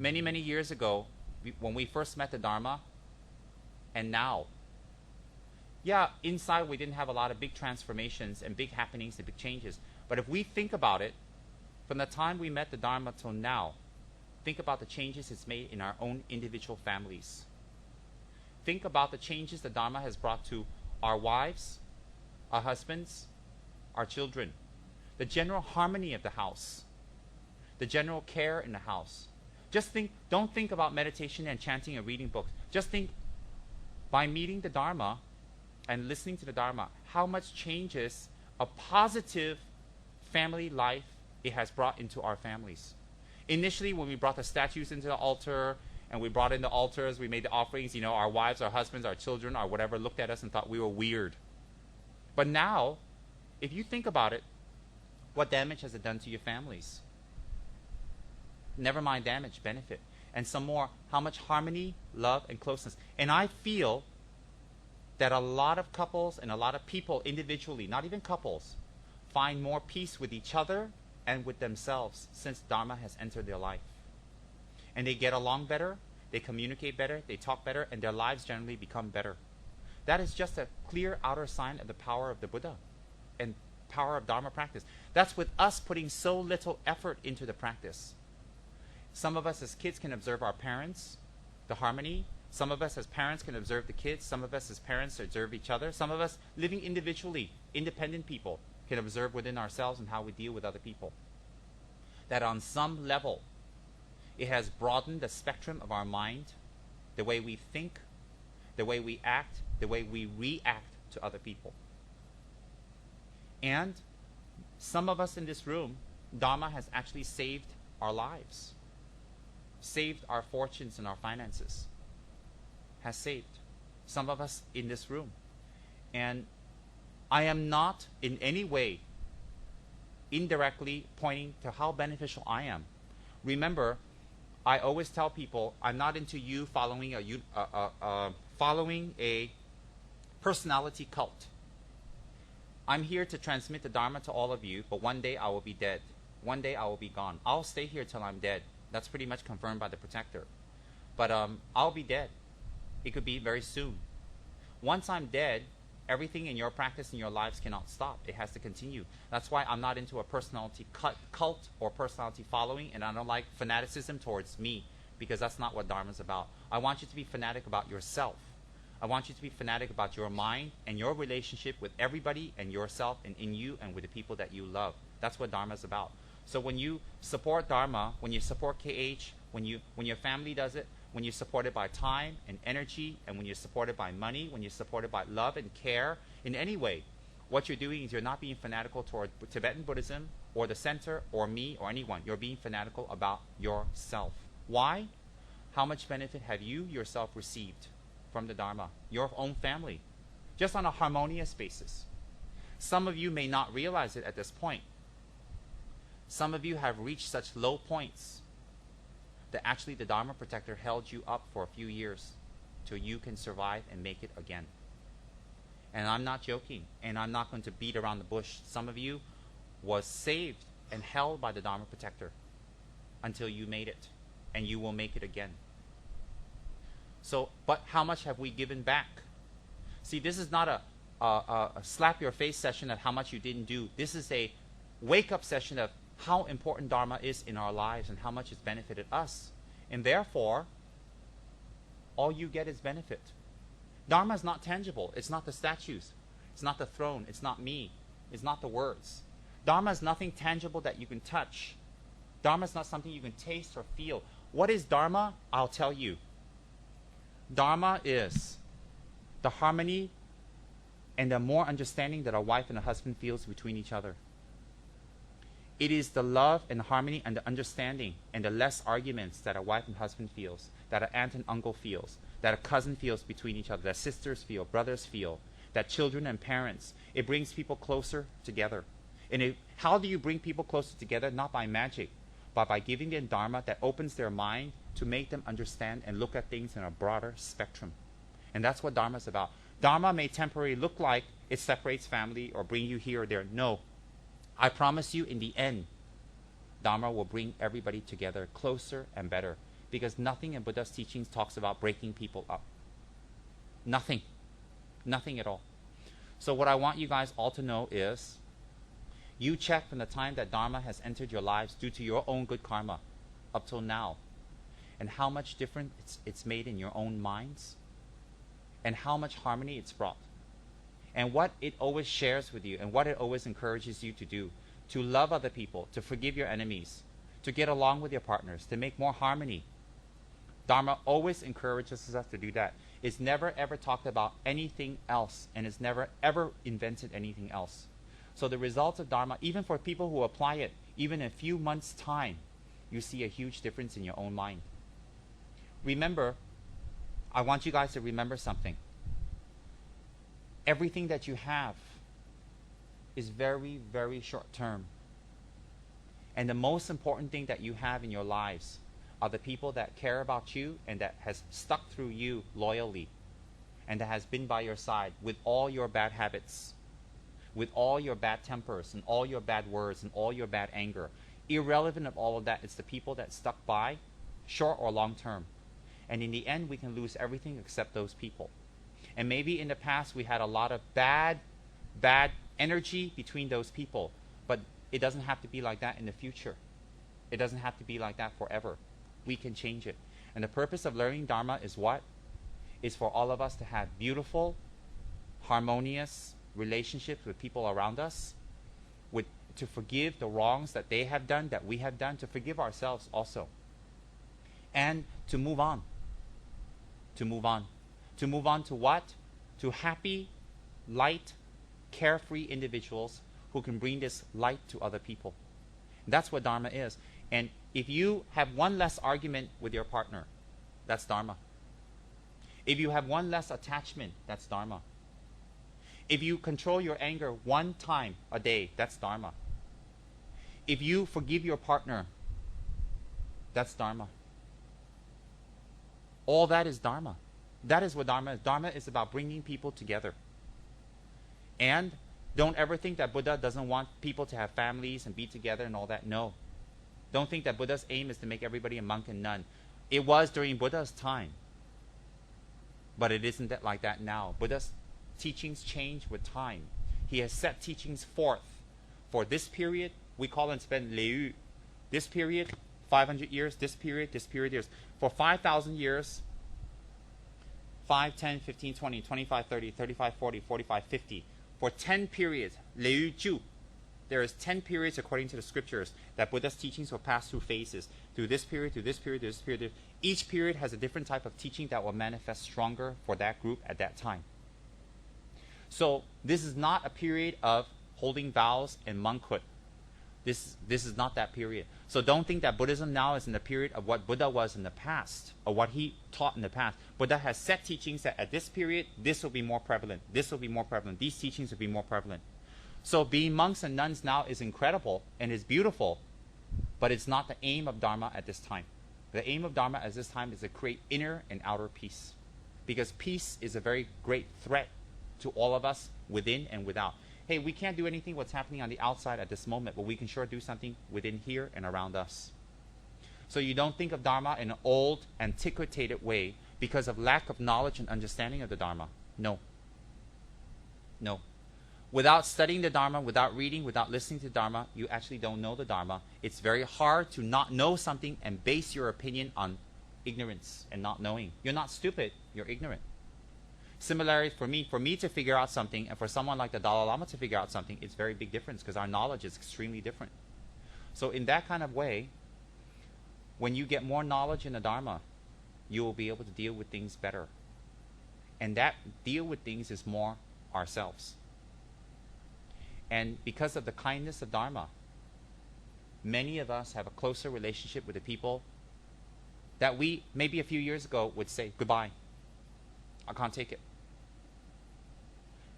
Many, many years ago, when we first met the Dharma, and now, yeah, inside we didn't have a lot of big transformations and big happenings and big changes. But if we think about it, from the time we met the Dharma till now, think about the changes it's made in our own individual families. Think about the changes the Dharma has brought to our wives, our husbands, our children, the general harmony of the house, the general care in the house. Just think, don't think about meditation and chanting and reading books. Just think, by meeting the Dharma and listening to the Dharma, how much changes a positive family life it has brought into our families. Initially, when we brought the statues into the altar, and we brought in the altars, we made the offerings, our wives, our husbands, our children, or whatever looked at us and thought we were weird. But now, if you think about it, what damage has it done to your families? Never mind damage, benefit. And some more, how much harmony, love, and closeness. And I feel that a lot of couples and a lot of people individually, not even couples, find more peace with each other and with themselves since Dharma has entered their life. And they get along better, they communicate better, they talk better, and their lives generally become better. That is just a clear outer sign of the power of the Buddha and power of Dharma practice. That's with us putting so little effort into the practice. Some of us as kids can observe our parents, the harmony. Some of us as parents can observe the kids. Some of us as parents observe each other. Some of us living individually, independent people, can observe within ourselves and how we deal with other people. That on some level, it has broadened the spectrum of our mind, the way we think, the way we act, the way we react to other people. And some of us in this room, Dharma has actually saved our lives, saved our fortunes and our finances, has saved some of us in this room. And I am not in any way indirectly pointing to how beneficial I am. Remember, I always tell people I'm not into you following a personality cult. I'm here to transmit the Dharma to all of you, but one day I will be dead. One day I will be gone. I'll stay here till I'm dead. That's pretty much confirmed by the protector. But I'll be dead. It could be very soon. Once I'm dead, everything in your practice in your lives cannot stop. It has to continue. That's why I'm not into a personality cult or personality following, and I don't like fanaticism towards me, because that's not what Dharma is about. I want you to be fanatic about yourself. I want you to be fanatic about your mind and your relationship with everybody and yourself and in you and with the people that you love. That's what Dharma is about. So when you support Dharma, when you support KH, when your family does it, when you're supported by time and energy, and when you're supported by money, when you're supported by love and care in any way, what you're doing is you're not being fanatical toward Tibetan Buddhism or the center or me or anyone. You're being fanatical about yourself. Why? How much benefit have you yourself received from the Dharma, your own family, just on a harmonious basis? Some of you may not realize it at this point. Some of you have reached such low points that actually the Dharma protector held you up for a few years till you can survive and make it again. And I'm not joking, and I'm not going to beat around the bush. Some of you was saved and held by the Dharma protector until you made it, and you will make it again. So, but how much have we given back? See, this is not a slap your face session of how much you didn't do. This is a wake up session of how important Dharma is in our lives and how much it's benefited us. And therefore, all you get is benefit. Dharma is not tangible. It's not the statues. It's not the throne. It's not me. It's not the words. Dharma is nothing tangible that you can touch. Dharma is not something you can taste or feel. What is Dharma? I'll tell you. Dharma is the harmony and the more understanding that a wife and a husband feels between each other. It is the love and harmony and the understanding and the less arguments that a wife and husband feels, that an aunt and uncle feels, that a cousin feels between each other, that sisters feel, brothers feel, that children and parents. It brings people closer together. And how do you bring people closer together? Not by magic, but by giving them Dharma that opens their mind to make them understand and look at things in a broader spectrum. And that's what Dharma is about. Dharma may temporarily look like it separates family or bring you here or there. No. I promise you, in the end, Dharma will bring everybody together closer and better, Because nothing in Buddha's teachings talks about breaking people up. Nothing. Nothing at all. So what I want you guys all to know is, you check from the time that Dharma has entered your lives due to your own good karma up till now, and how much difference it's made in your own minds, and how much harmony it's brought, and what it always shares with you, and what it always encourages you to do, to love other people, to forgive your enemies, to get along with your partners, to make more harmony. Dharma always encourages us to do that. It's never ever talked about anything else, and it's never ever invented anything else. So the results of Dharma, even for people who apply it, even in a few months' time, you see a huge difference in your own mind. Remember, I want you guys to remember something. Everything that you have is very, very short term. And the most important thing that you have in your lives are the people that care about you and that has stuck through you loyally, and that has been by your side with all your bad habits, with all your bad tempers and all your bad words and all your bad anger. Irrelevant of all of that, it's the people that stuck by, short or long term. And in the end, we can lose everything except those people. And maybe in the past we had a lot of bad energy between those people, but it doesn't have to be like that in the future. It doesn't have to be like that forever. We can change it. And the purpose of learning Dharma is what? Is for all of us to have beautiful, harmonious relationships with people around us, to forgive the wrongs that they have done, that we have done, to forgive ourselves also. And to move on. To move on. To move on to what? To happy, light, carefree individuals who can bring this light to other people. That's what Dharma is. And if you have one less argument with your partner, that's Dharma. If you have one less attachment, that's Dharma. If you control your anger one time a day, that's Dharma. If you forgive your partner, that's Dharma. All that is Dharma. That is what Dharma is. Dharma is about bringing people together. And don't ever think that Buddha doesn't want people to have families and be together and all that. No. Don't think that Buddha's aim is to make everybody a monk and nun. It was during Buddha's time. But it isn't that like that now. Buddha's teachings change with time. He has set teachings forth for this period. We call them Liu. This period, 500 years. This period years. For 5,000 years, 5, 10, 15, 20, 25, 30, 35, 40, 45, 50. For 10 periods, Liu Ju. There is 10 periods according to the scriptures that Buddha's teachings will pass through phases. Through this period, through this period, through this period. Each period has a different type of teaching that will manifest stronger for that group at that time. So this is not a period of holding vows and monkhood. This is not that period. So don't think that Buddhism now is in the period of what Buddha was in the past, or what he taught in the past. Buddha has set teachings that at this period, this will be more prevalent. This will be more prevalent. These teachings will be more prevalent. So being monks and nuns now is incredible and is beautiful, but it's not the aim of Dharma at this time. The aim of Dharma at this time is to create inner and outer peace. Because peace is a very great threat to all of us, within and without. Hey, we can't do anything what's happening on the outside at this moment, but we can sure do something within here and around us. So you don't think of Dharma in an old, antiquated way because of lack of knowledge and understanding of the Dharma. No. No. Without studying the Dharma, without reading, without listening to Dharma, you actually don't know the Dharma. It's very hard to not know something and base your opinion on ignorance and not knowing. You're not stupid, you're ignorant. Similarly, for me to figure out something and for someone like the Dalai Lama to figure out something, it's a very big difference because our knowledge is extremely different. So in that kind of way, when you get more knowledge in the Dharma, you will be able to deal with things better. And that deal with things is more ourselves. And because of the kindness of Dharma, many of us have a closer relationship with the people that we, maybe a few years ago, would say, goodbye. I can't take it.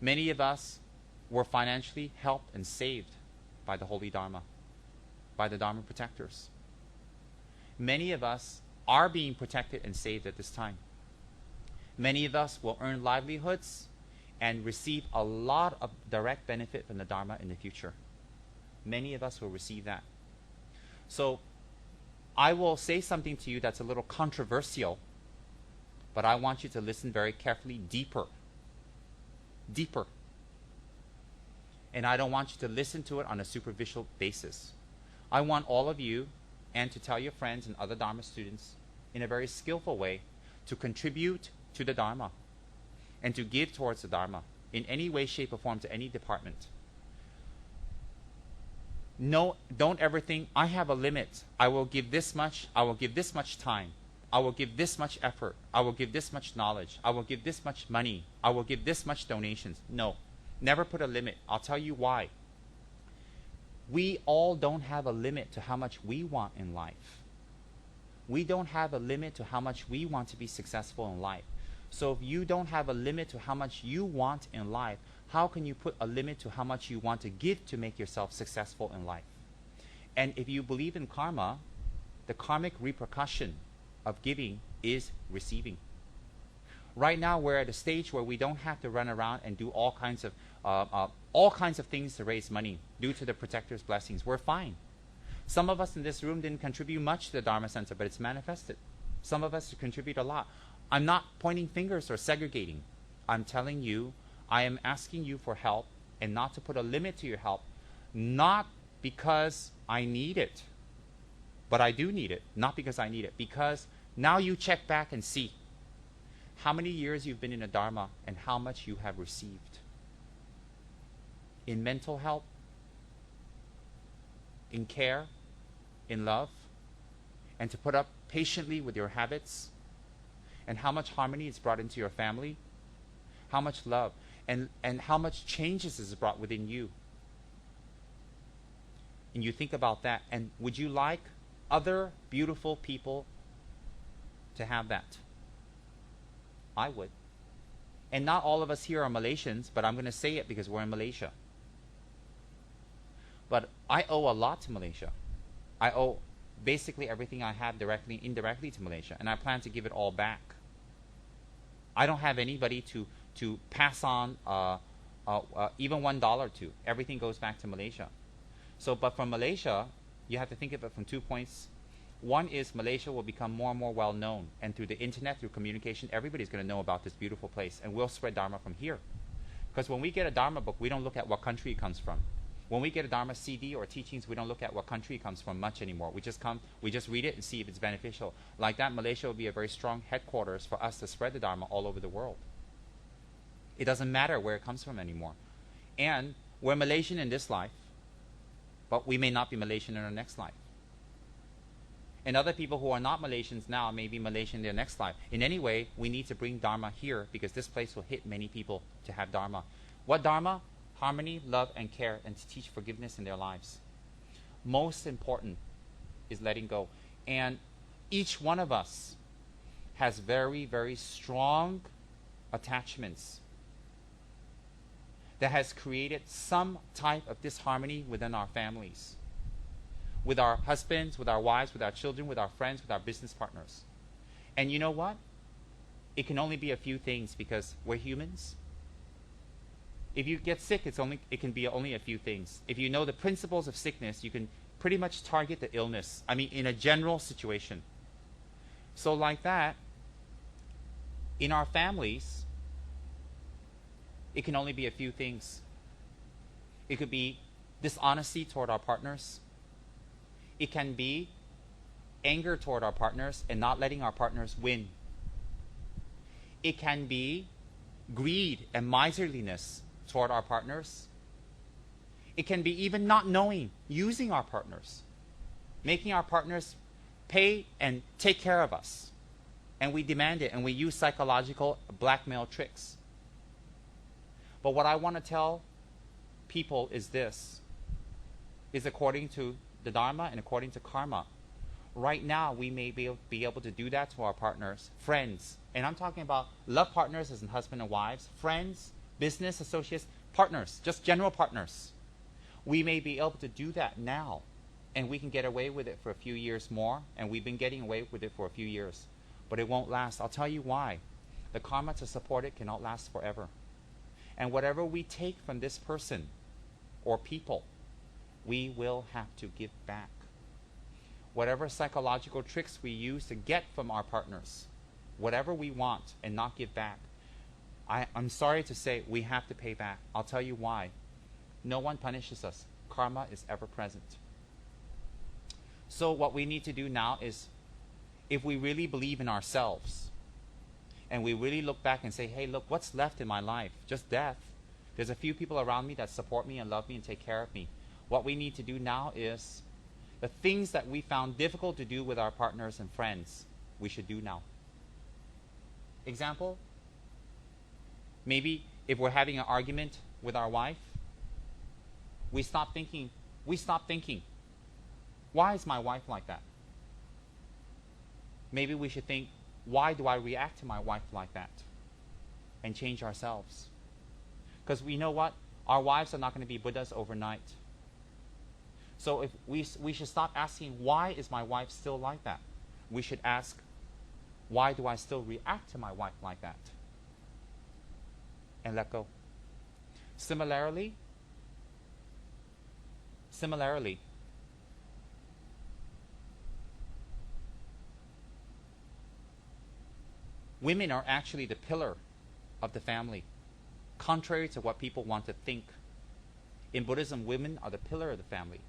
Many of us were financially helped and saved by the Holy Dharma, by the Dharma protectors. Many of us are being protected and saved at this time. Many of us will earn livelihoods and receive a lot of direct benefit from the Dharma in the future. Many of us will receive that. So I will say something to you that's a little controversial, but I want you to listen very carefully, deeper. Deeper. And I don't want you to listen to it on a superficial basis. I want all of you, and to tell your friends and other Dharma students in a very skillful way, to contribute to the Dharma and to give towards the Dharma in any way, shape, or form to any department. No, don't ever think, I have a limit. I will give this much. I will give this much time. I will give this much effort. I will give this much knowledge. I will give this much money. I will give this much donations. No, never put a limit. I'll tell you why. We all don't have a limit to how much we want in life. We don't have a limit to how much we want to be successful in life. So if you don't have a limit to how much you want in life, how can you put a limit to how much you want to give to make yourself successful in life? And if you believe in karma, the karmic repercussion of giving is receiving. Right now we're at a stage where we don't have to run around and do all kinds of things to raise money due to the protector's blessings. We're fine. Some of us in this room didn't contribute much to the Dharma Center, but it's manifested. Some of us contribute a lot. I'm not pointing fingers or segregating. I'm telling you, I am asking you for help, and not to put a limit to your help, not because I need it, but I do need it, not because I need it, because now you check back and see how many years you've been in the Dharma and how much you have received. In mental help, in care, in love, and to put up patiently with your habits, and how much harmony is brought into your family, how much love, and how much changes is brought within you. And you think about that, and would you like other beautiful people to have that? I would. And not all of us here are Malaysians, but I'm going to say it because we're in Malaysia. But I owe a lot to Malaysia. I owe basically everything I have directly, indirectly to Malaysia, and I plan to give it all back. I don't have anybody to pass on even $1 to. Everything goes back to Malaysia. So, but from Malaysia, you have to think of it from 2 points. One is Malaysia will become more and more well known, and through the internet, through communication, everybody's going to know about this beautiful place, and we'll spread Dharma from here. Because when we get a Dharma book, we don't look at what country it comes from. When we get a Dharma CD or teachings, we don't look at what country it comes from much anymore. We just read it and see if it's beneficial. Like that, Malaysia will be a very strong headquarters for us to spread the Dharma all over the world. It doesn't matter where it comes from anymore. And we're Malaysian in this life, but we may not be Malaysian in our next life. And other people who are not Malaysians now may be Malaysian in their next life. In any way, we need to bring Dharma here because this place will hit many people to have Dharma. What Dharma? Harmony, love, and care, and to teach forgiveness in their lives. Most important is letting go. And each one of us has very, very strong attachments that has created some type of disharmony within our families, with our husbands, with our wives, with our children, with our friends, with our business partners. And you know what? It can only be a few things because we're humans. If you get sick, it can be only a few things. If you know the principles of sickness, you can pretty much target the illness. I mean, in a general situation. So like that, in our families, it can only be a few things. It could be dishonesty toward our partners. It can be anger toward our partners and not letting our partners win. It can be greed and miserliness toward our partners. It can be even not knowing, using our partners, making our partners pay and take care of us. And we demand it, and we use psychological blackmail tricks. But what I want to tell people is this, is according to the Dharma and according to karma. Right now, we may be able to do that to our partners, friends. And I'm talking about love partners as in husband and wives, friends, business associates, partners, just general partners. We may be able to do that now, and we can get away with it for a few years more, and we've been getting away with it for a few years. But it won't last. I'll tell you why. The karma to support it cannot last forever. And whatever we take from this person or people, we will have to give back. whatever psychological tricks we use to get from our partners, whatever we want and not give back, I'm sorry to say we have to pay back. I'll tell you why. No one punishes us. Karma is ever present. So what we need to do now is, if we really believe in ourselves, and we really look back and say, hey, look, what's left in my life? Just death. There's a few people around me that support me and love me and take care of me. What we need to do now is the things that we found difficult to do with our partners and friends, we should do now. Example, maybe if we're having an argument with our wife, we stop thinking, why is my wife like that? Maybe we should think, why do I react to my wife like that? And change ourselves. Because we know what? Our wives are not going to be Buddhas overnight. So if we should stop asking, why is my wife still like that? We should ask, why do I still react to my wife like that? And let go. Similarly, women are actually the pillar of the family, contrary to what people want to think. In Buddhism, women are the pillar of the family.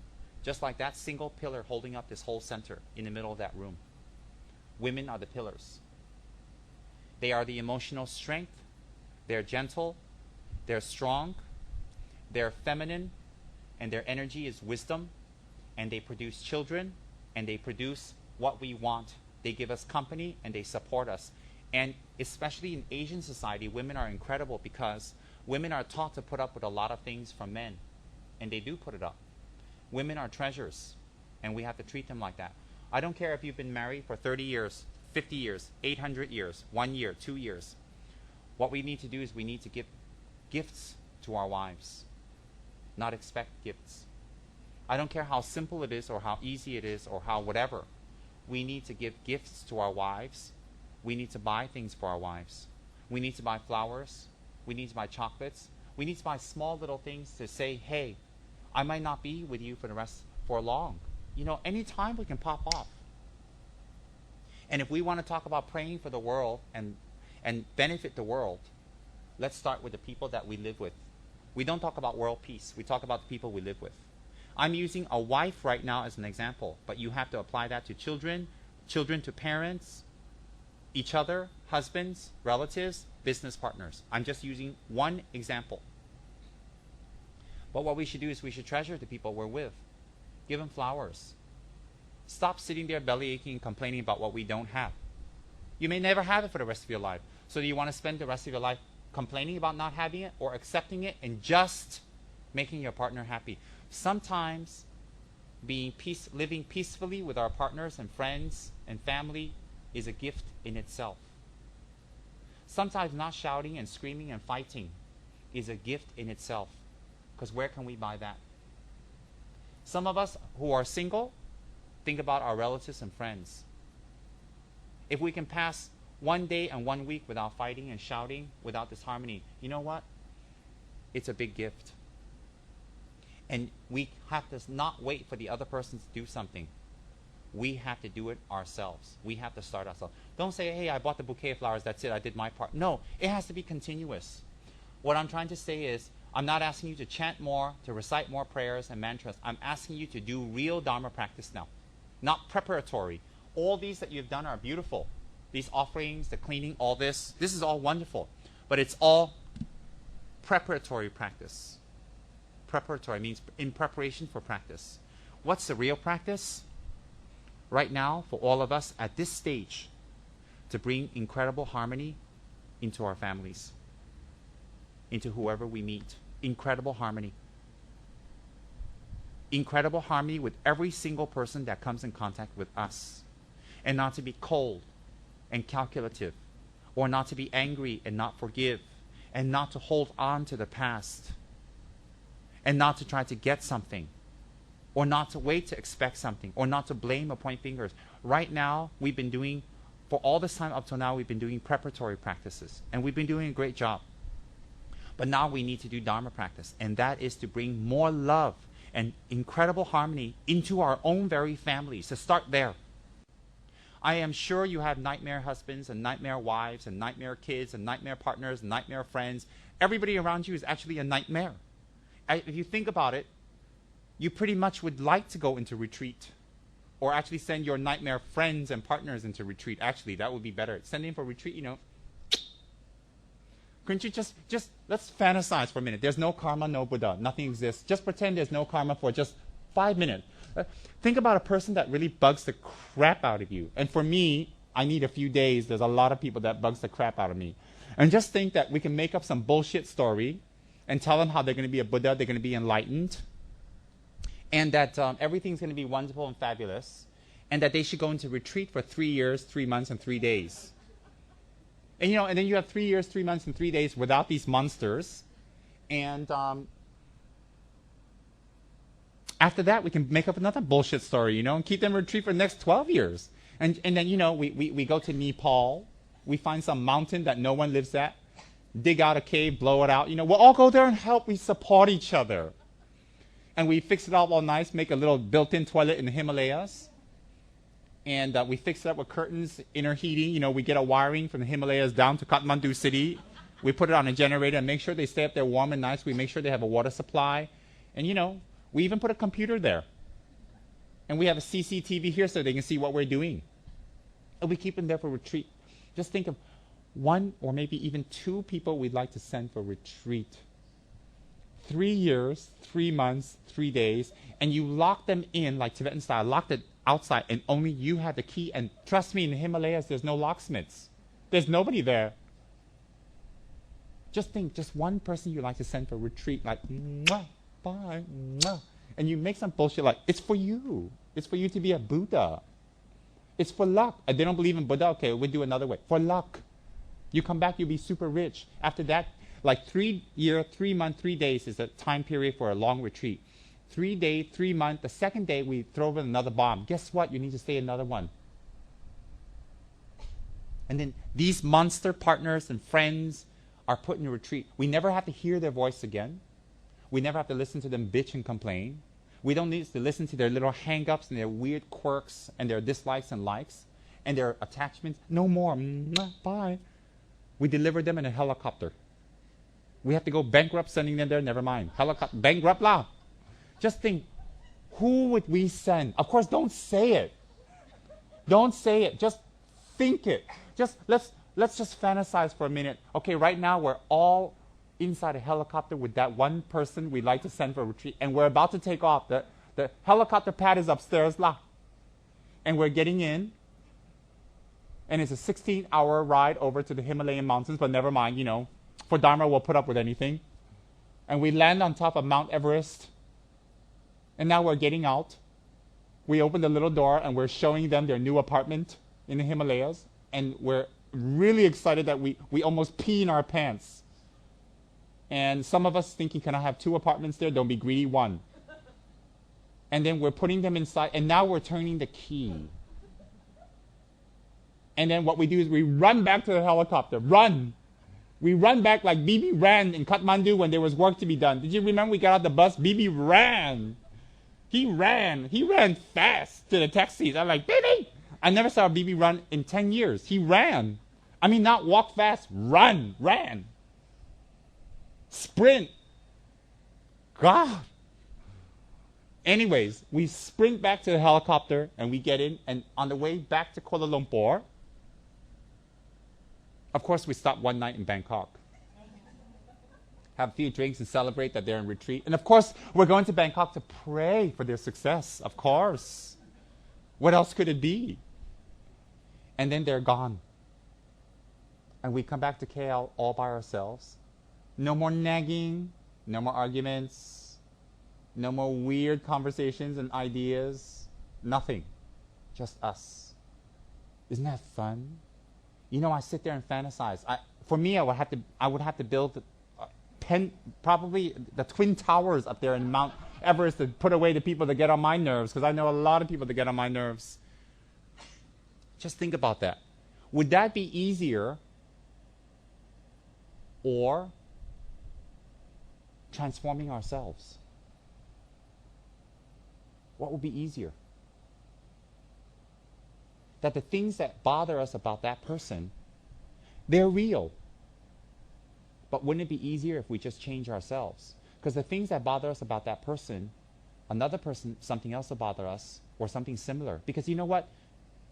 Just like that single pillar holding up this whole center in the middle of that room. Women are the pillars. They are the emotional strength. They're gentle. They're strong. They're feminine. And their energy is wisdom. And they produce children. And they produce what we want. They give us company and they support us. And especially in Asian society, women are incredible because women are taught to put up with a lot of things from men. And they do put it up. Women are treasures, and we have to treat them like that. I don't care if you've been married for 30 years, 50 years, 800 years, 1 year, 2 years. What we need to do is we need to give gifts to our wives, not expect gifts. I don't care how simple it is or how easy it is or how whatever. We need to give gifts to our wives. We need to buy things for our wives. We need to buy flowers. We need to buy chocolates. We need to buy small little things to say, hey, I might not be with you for long. You know, anytime we can pop off. And if we want to talk about praying for the world and benefit the world, let's start with the people that we live with. We don't talk about world peace. We talk about the people we live with. I'm using a wife right now as an example, but you have to apply that to children, children to parents, each other, husbands, relatives, business partners. I'm just using one example. But what we should do is we should treasure the people we're with. Give them flowers. Stop sitting there belly aching and complaining about what we don't have. You may never have it for the rest of your life. So do you want to spend the rest of your life complaining about not having it or accepting it and just making your partner happy? Sometimes living peacefully with our partners and friends and family is a gift in itself. Sometimes not shouting and screaming and fighting is a gift in itself. Because where can we buy that? Some of us who are single, think about our relatives and friends. If we can pass 1 day and 1 week without fighting and shouting, without disharmony, you know what? It's a big gift. And we have to not wait for the other person to do something. We have to do it ourselves. We have to start ourselves. Don't say, hey, I bought the bouquet of flowers, that's it, I did my part. No, it has to be continuous. What I'm trying to say is, I'm not asking you to chant more, to recite more prayers and mantras. I'm asking you to do real Dharma practice now, not preparatory. All these that you've done are beautiful. These offerings, the cleaning, all this is all wonderful. But it's all preparatory practice. Preparatory means in preparation for practice. What's the real practice? Right now, for all of us at this stage, to bring incredible harmony into our families, into whoever we meet. Incredible harmony. Incredible harmony with every single person that comes in contact with us. And not to be cold and calculative, or not to be angry and not forgive, and not to hold on to the past, and not to try to get something, or not to wait to expect something, or not to blame or point fingers. Right now, we've been doing, for all this time up till now, we've been doing preparatory practices, and we've been doing a great job. But now we need to do Dharma practice, and that is to bring more love and incredible harmony into our own very families. To start there. I am sure you have nightmare husbands and nightmare wives and nightmare kids and nightmare partners and nightmare friends. Everybody around you is actually a nightmare. If you think about it, you pretty much would like to go into retreat, or actually send your nightmare friends and partners into retreat. Actually, that would be better. Sending for retreat, you know. Couldn't you just let's fantasize for a minute. There's no karma, no Buddha. Nothing exists. Just pretend there's no karma for just 5 minutes. Think about a person that really bugs the crap out of you. And for me, I need a few days. There's a lot of people that bugs the crap out of me. And just think that we can make up some bullshit story and tell them how they're going to be a Buddha, they're going to be enlightened, and that everything's going to be wonderful and fabulous, and that they should go into retreat for 3 years, 3 months, and 3 days. And you know, and then you have 3 years, 3 months, and 3 days without these monsters, and after that, we can make up another bullshit story, you know, and keep them in retreat for the next 12 years. And then, you know, we go to Nepal, we find some mountain that no one lives at, dig out a cave, blow it out. You know, we'll all go there and help. We support each other. And we fix it up all nice, make a little built-in toilet in the Himalayas. And we fix it up with curtains, inner heating. You know, we get a wiring from the Himalayas down to Kathmandu city. We put it on a generator and make sure they stay up there warm and nice. We make sure they have a water supply. And, you know, we even put a computer there. And we have a CCTV here so they can see what we're doing. And we keep them there for retreat. Just think of 1 or maybe even 2 people we'd like to send for retreat. 3 years, 3 months, 3 days, and you lock them in like Tibetan style, locked it outside, and only you have the key. And trust me, in the Himalayas, there's no locksmiths. There's nobody there. Just think, just 1 person you'd like to send for retreat, like, mwah, bye, mwah. And you make some bullshit like, it's for you. It's for you to be a Buddha. It's for luck. And they don't believe in Buddha, okay, we'll do another way. For luck. You come back, you'll be super rich. After that, like 3 year, 3 month, 3 days is the time period for a long retreat. 3 days, 3 months. The second day, we throw in another bomb. Guess what? You need to stay another one. And then these monster partners and friends are put in a retreat. We never have to hear their voice again. We never have to listen to them bitch and complain. We don't need to listen to their little hang-ups and their weird quirks and their dislikes and likes and their attachments. No more. Bye. We deliver them in a helicopter. We have to go bankrupt sending them there. Never mind. Helicopter. Bankrupt lah. Just think, who would we send? Of course, don't say it. Don't say it. Just think it. Just let's just fantasize for a minute. Okay, right now we're all inside a helicopter with that 1 person we'd like to send for a retreat, and we're about to take off. The helicopter pad is upstairs lah. And we're getting in, and it's a 16-hour ride over to the Himalayan mountains, but never mind, you know, for Dharma we'll put up with anything. And we land on top of Mount Everest, and now we're getting out. We open the little door and we're showing them their new apartment in the Himalayas, and we're really excited that we almost pee in our pants. And some of us thinking, can I have 2 apartments there? Don't be greedy, 1. And then we're putting them inside, and now we're turning the key. And then what we do is we run back to the helicopter. Run! We run back like Bibi ran in Kathmandu when there was work to be done. Did you remember we got out the bus? Bibi ran. He ran fast to the taxis. I'm like, Bibi! I never saw Bibi run in 10 years. He ran. I mean, not walk fast, ran. Sprint. God. Anyways, we sprint back to the helicopter and we get in, and on the way back to Kuala Lumpur, of course we stop 1 night in Bangkok. Have a few drinks and celebrate that they're in retreat. And of course, we're going to Bangkok to pray for their success, of course. What else could it be? And then they're gone. And we come back to KL all by ourselves. No more nagging, no more arguments, no more weird conversations and ideas, nothing, just us. Isn't that fun? You know, I sit there and fantasize. For me, I would have to build probably the Twin Towers up there in Mount Everest to put away the people that get on my nerves, because I know a lot of people that get on my nerves. Just think about that. Would that be easier, or transforming ourselves? What would be easier? That the things that bother us about that person, they're real. But wouldn't it be easier if we just change ourselves? Because the things that bother us about that person, another person, something else will bother us, or something similar. Because you know what?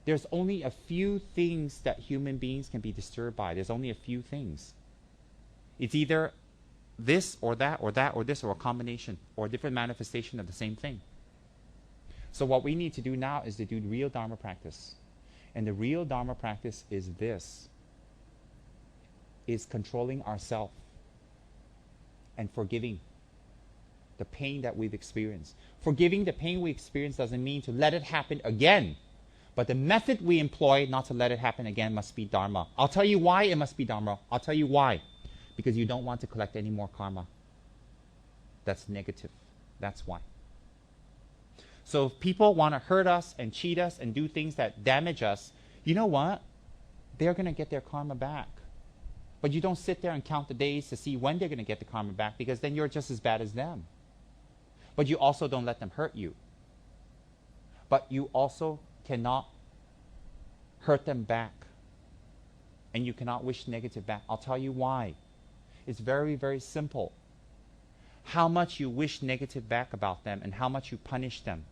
There's only a few things that human beings can be disturbed by. There's only a few things. It's either this or that or that or this, or a combination or a different manifestation of the same thing. So what we need to do now is to do real Dharma practice. And the real Dharma practice is this. Is controlling ourselves and forgiving the pain that we've experienced. Forgiving the pain we experienced doesn't mean to let it happen again. But the method we employ not to let it happen again must be Dharma. I'll tell you why it must be Dharma. I'll tell you why. Because you don't want to collect any more karma. That's negative. That's why. So if people want to hurt us and cheat us and do things that damage us, you know what? They're going to get their karma back. But you don't sit there and count the days to see when they're going to get the karma back, because then you're just as bad as them. But you also don't let them hurt you. But you also cannot hurt them back. And you cannot wish negative back. I'll tell you why. It's very, very simple. How much you wish negative back about them and how much you punish them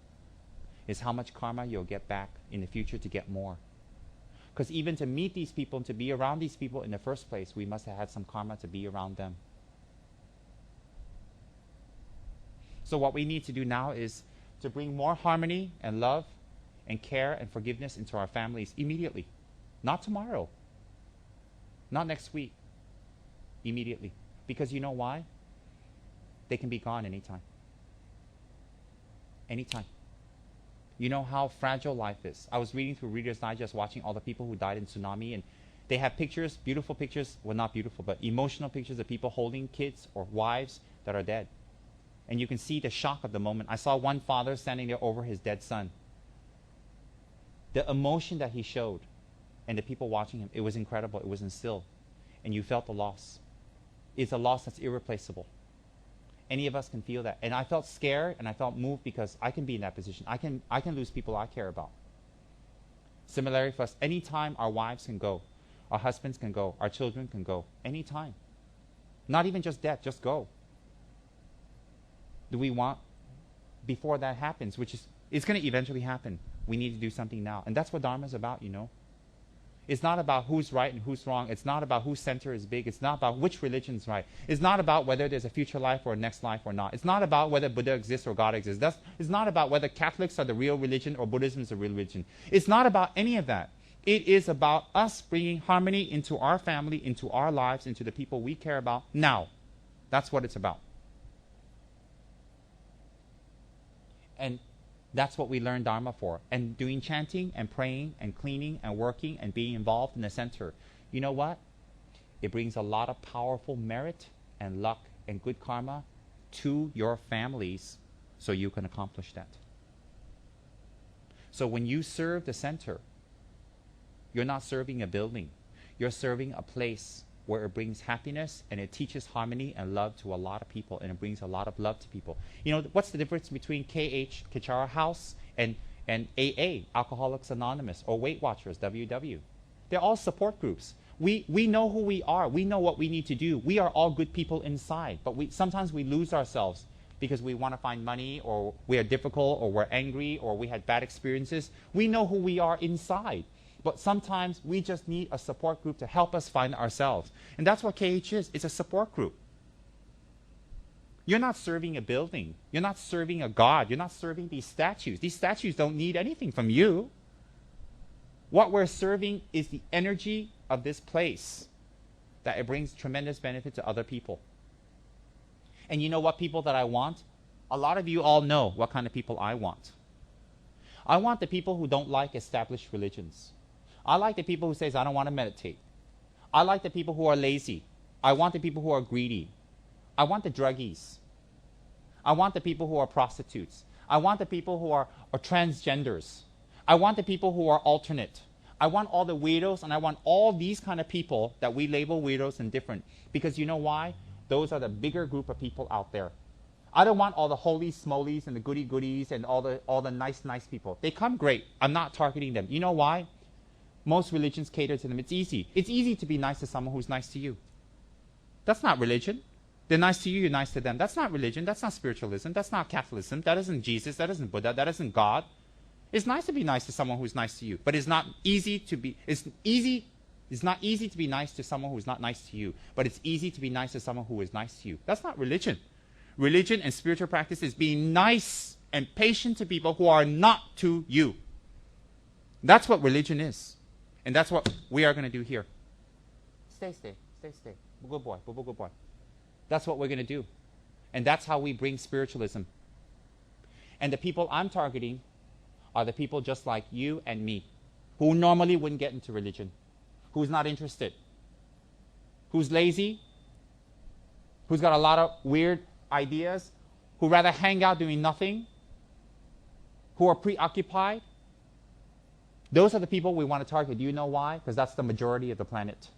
is how much karma you'll get back in the future to get more. Because even to meet these people and to be around these people in the first place, we must have had some karma to be around them. So what we need to do now is to bring more harmony and love and care and forgiveness into our families immediately. Not tomorrow. Not next week. Immediately. Because you know why? They can be gone anytime. Anytime. You know how fragile life is. I was reading through Reader's Digest, watching all the people who died in tsunami, and they have pictures, beautiful pictures, well, not beautiful, but emotional pictures of people holding kids or wives that are dead. And you can see the shock of the moment. I saw one father standing there over his dead son. The emotion that he showed and the people watching him, it was incredible. It was instilled. And you felt the loss. It's a loss that's irreplaceable. Any of us can feel that. And I felt scared and I felt moved because I can be in that position. I can lose people I care about. Similarly for us, anytime our wives can go, our husbands can go, our children can go, anytime. Not even just death, just go. Do we want, before that happens, which is, it's going to eventually happen, we need to do something now. And that's what Dharma is about, you know. It's not about who's right and who's wrong. It's not about whose center is big. It's not about which religion's right. It's not about whether there's a future life or a next life or not. It's not about whether Buddha exists or God exists. It's not about whether Catholics are the real religion or Buddhism is the real religion. It's not about any of that. It is about us bringing harmony into our family, into our lives, into the people we care about now. That's what it's about. And that's what we learn Dharma for. And doing chanting and praying and cleaning and working and being involved in the center. You know what? It brings a lot of powerful merit and luck and good karma to your families so you can accomplish that. So when you serve the center, you're not serving a building. You're serving a place where it brings happiness and it teaches harmony and love to a lot of people, and it brings a lot of love to people. You know, what's the difference between KH, Kichara House, and AA, Alcoholics Anonymous, or Weight Watchers, WW? They're all support groups. We know who we are. We know what we need to do. We are all good people inside, but sometimes we lose ourselves because we want to find money, or we are difficult, or we're angry, or we had bad experiences. We know who we are inside. But sometimes we just need a support group to help us find ourselves. And that's what KH is. It's a support group. You're not serving a building. You're not serving a God. You're not serving these statues. These statues don't need anything from you. What we're serving is the energy of this place, that it brings tremendous benefit to other people. And you know what people that I want? A lot of you all know what kind of people I want. I want the people who don't like established religions. I like the people who say, I don't want to meditate. I like the people who are lazy. I want the people who are greedy. I want the druggies. I want the people who are prostitutes. I want the people who are transgenders. I want the people who are alternate. I want all the weirdos, and I want all these kind of people that we label weirdos and different. Because you know why? Those are the bigger group of people out there. I don't want all the holy smolies and the goody goodies and all the nice people. They come great. I'm not targeting them. You know why? Most religions cater to them. It's easy. It's easy to be nice to someone who's nice to you. That's not religion. They're nice to you, you're nice to them. That's not religion. That's not spiritualism. That's not Catholicism. That isn't Jesus. That isn't Buddha. That isn't God. It's nice to be nice to someone who's nice to you, but it's not easy to be. It's not easy to be nice to someone who's not nice to you, but it's easy to be nice to someone who is nice to you. That's not religion. Religion and spiritual practice is being nice and patient to people who are not to you. That's what religion is. And that's what we are going to do here. Stay. Good boy. Good boy. That's what we're going to do. And that's how we bring spiritualism. And the people I'm targeting are the people just like you and me, who normally wouldn't get into religion, who's not interested, who's lazy, who's got a lot of weird ideas, who rather hang out doing nothing, who are preoccupied. Those are the people we want to target. Do you know why? Because that's the majority of the planet.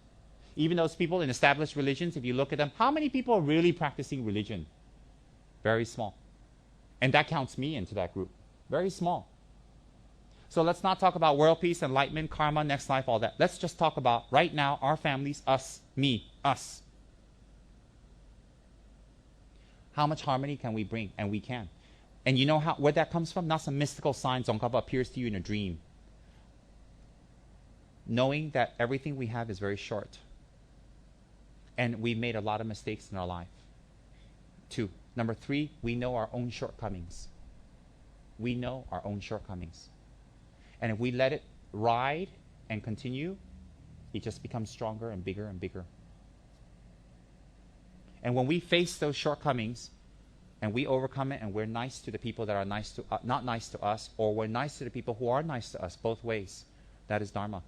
Even those people in established religions, if you look at them, how many people are really practicing religion? Very small. And that counts me into that group. Very small. So let's not talk about world peace, enlightenment, karma, next life, all that. Let's just talk about right now, our families, us, me, us. How much harmony can we bring? And we can. And you know where that comes from? Not some mystical sign Dzongkhapa appears to you in a dream. Knowing that everything we have is very short. And we've made a lot of mistakes in our life. 2. Number 3, we know our own shortcomings. We know our own shortcomings. And if we let it ride and continue, it just becomes stronger and bigger and bigger. And when we face those shortcomings and we overcome it and we're nice to the people that are not nice to us, or we're nice to the people who are nice to us, both ways, that is Dharma.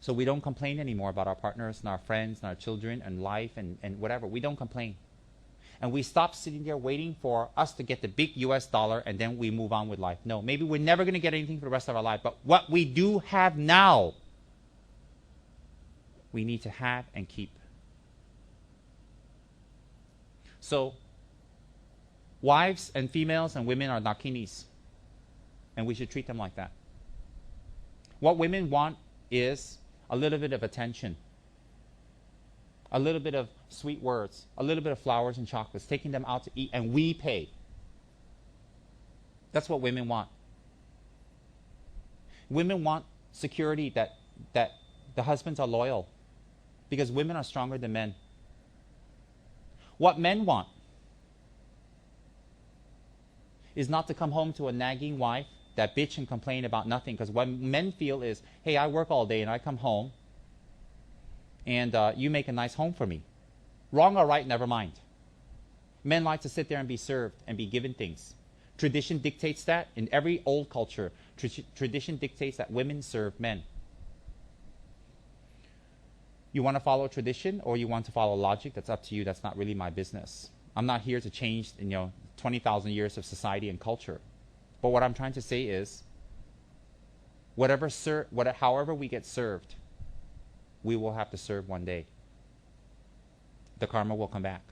So we don't complain anymore about our partners and our friends and our children and life and whatever. We don't complain. And we stop sitting there waiting for us to get the big US dollar and then we move on with life. No, maybe we're never going to get anything for the rest of our life. But what we do have now, we need to have and keep. So, wives and females and women are nakinis. And we should treat them like that. What women want is a little bit of attention, a little bit of sweet words, a little bit of flowers and chocolates, taking them out to eat, and we pay. That's what women want. Women want security that the husbands are loyal, because women are stronger than men. What men want is not to come home to a nagging wife that bitch and complain about nothing, because what men feel is, hey, I work all day and I come home and you make a nice home for me. Wrong or right, never mind. Men like to sit there and be served and be given things. Tradition dictates that. In every old culture, tradition dictates that women serve men. You want to follow tradition or you want to follow logic? That's up to you. That's not really my business. I'm not here to change 20,000 years of society and culture. But what I'm trying to say is, however we get served, we will have to serve one day. The karma will come back.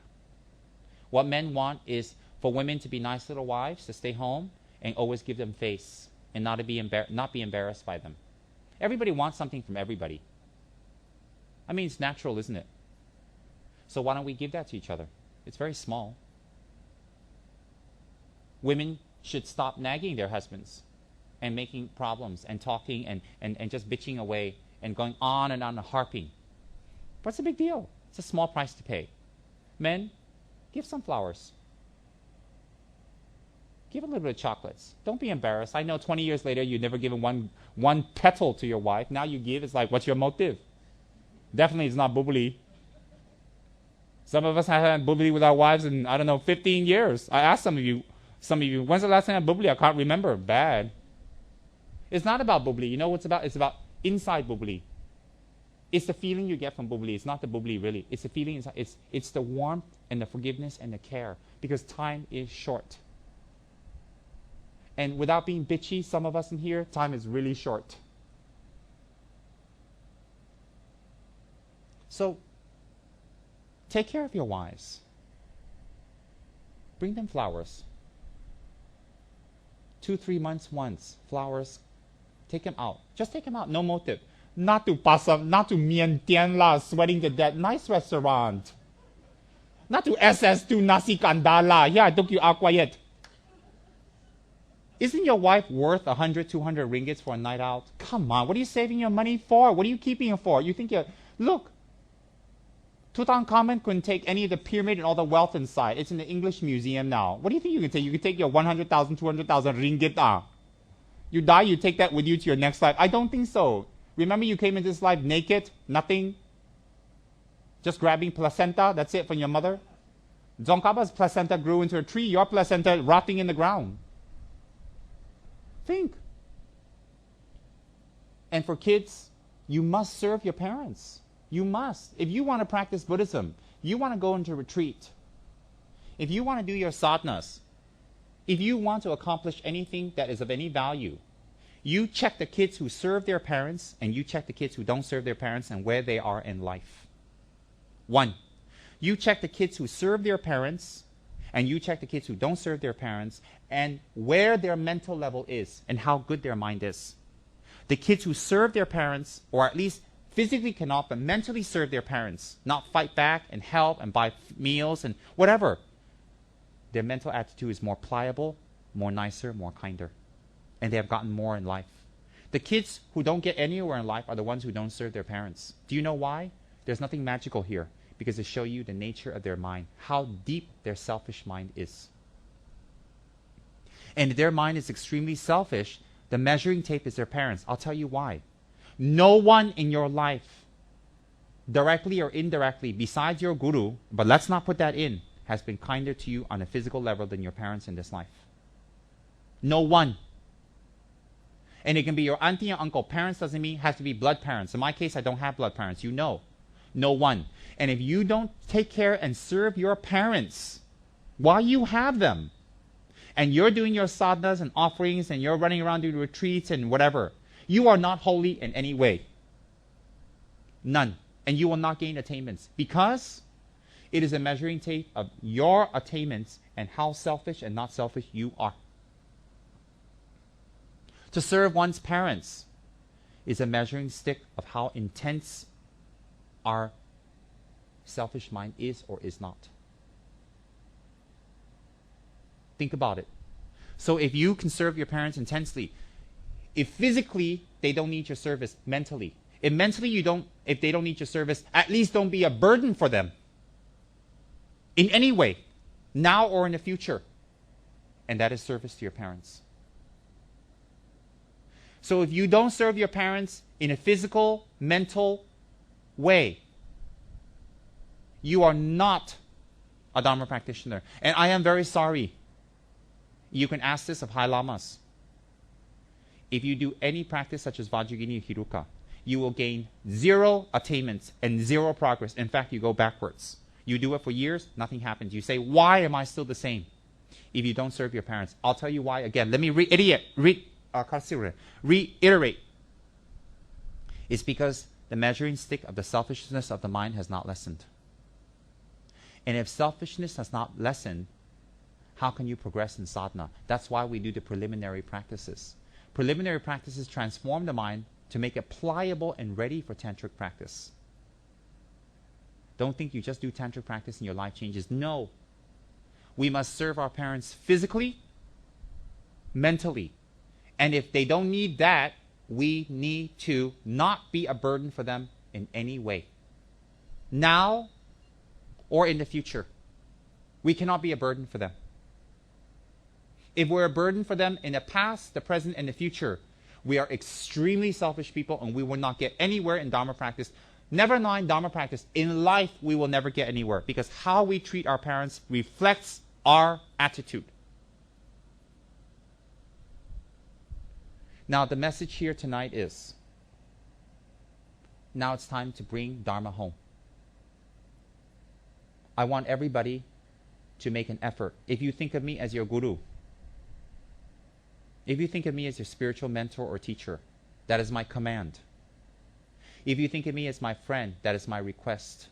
What men want is for women to be nice little wives, to stay home and always give them face and not be embarrassed by them. Everybody wants something from everybody. I mean, it's natural, isn't it? So why don't we give that to each other? It's very small. Women should stop nagging their husbands and making problems and talking and just bitching away and going on and harping. What's the big deal? It's a small price to pay. Men, give some flowers. Give a little bit of chocolates. Don't be embarrassed. I know 20 years later you've never given one petal to your wife. Now you give. It's like, what's your motive? Definitely it's not bubbly. Some of us have had bubbly with our wives in, 15 years. I asked some of you, when's the last time I had bubbly? I can't remember. Bad. It's not about bubbly. You know what it's about? It's about inside bubbly. It's the feeling you get from bubbly. It's not the bubbly really. It's the feeling inside. It's the warmth and the forgiveness and the care, because time is short. And without being bitchy, some of us in here, time is really short. So, take care of your wives. Bring them flowers. 2-3 months once, flowers. Take them out. Just take them out. No motive. Not to Pasam, not to Mien Tien La, sweating to death. Nice restaurant. Not to SS2 Nasi Kandala. Yeah, I took you out quiet. Isn't your wife worth 100, 200 ringgits for a night out? Come on, what are you saving your money for? What are you keeping it for? You think you're... Look, Tutankhamun couldn't take any of the pyramid and all the wealth inside. It's in the English Museum now. What do you think you can take? You can take your 100,000, 200,000 ringgit. You die, you take that with you to your next life. I don't think so. Remember you came into this life naked, nothing, just grabbing placenta, that's it, from your mother? Dzongkhapa's placenta grew into a tree, your placenta rotting in the ground. Think. And for kids, you must serve your parents. You must. If you want to practice Buddhism, you want to go into retreat, if you want to do your sadhanas, if you want to accomplish anything that is of any value, you check the kids who serve their parents and you check the kids who don't serve their parents and where they are in life. 1, you check the kids who serve their parents and you check the kids who don't serve their parents and where their mental level is and how good their mind is. The kids who serve their parents, or at least physically cannot, but mentally serve their parents, not fight back and help and buy meals and whatever, their mental attitude is more pliable, more nicer, more kinder. And they have gotten more in life. The kids who don't get anywhere in life are the ones who don't serve their parents. Do you know why? There's nothing magical here, because they show you the nature of their mind, how deep their selfish mind is. And if their mind is extremely selfish, the measuring tape is their parents. I'll tell you why. No one in your life, directly or indirectly, besides your guru, but let's not put that in, has been kinder to you on a physical level than your parents in this life. No one. And it can be your auntie and uncle. Parents doesn't mean have to be blood parents. In my case, I don't have blood parents. You know. No one. And if you don't take care and serve your parents while you have them, and you're doing your sadhanas and offerings, and you're running around doing retreats and whatever, you are not holy in any way. None. And you will not gain attainments, because it is a measuring tape of your attainments and how selfish and not selfish you are. To serve one's parents is a measuring stick of how intense our selfish mind is or is not. Think about it. So if you can serve your parents intensely, if physically they don't need your service, mentally, if mentally if they don't need your service, at least don't be a burden for them in any way, now or in the future. And that is service to your parents. So if you don't serve your parents in a physical, mental way, you are not a Dharma practitioner. And I am very sorry. You can ask this of High Lamas. If you do any practice such as Vajrayana or Hiruka, you will gain 0 attainments and 0 progress. In fact, you go backwards. You do it for years, nothing happens. You say, why am I still the same? If you don't serve your parents. I'll tell you why again. Let me reiterate. It's because the measuring stick of the selfishness of the mind has not lessened. And if selfishness has not lessened, how can you progress in sadhana? That's why we do the preliminary practices. Preliminary practices transform the mind to make it pliable and ready for tantric practice. Don't think you just do tantric practice and your life changes. No. We must serve our parents physically, mentally. And if they don't need that, we need to not be a burden for them in any way. Now or in the future. We cannot be a burden for them. If we're a burden for them in the past, the present, and the future, we are extremely selfish people and we will not get anywhere in Dharma practice. Never mind Dharma practice. In life, we will never get anywhere because how we treat our parents reflects our attitude. Now, the message here tonight is, now it's time to bring Dharma home. I want everybody to make an effort. If you think of me as your guru, if you think of me as your spiritual mentor or teacher, that is my command. If you think of me as my friend, that is my request.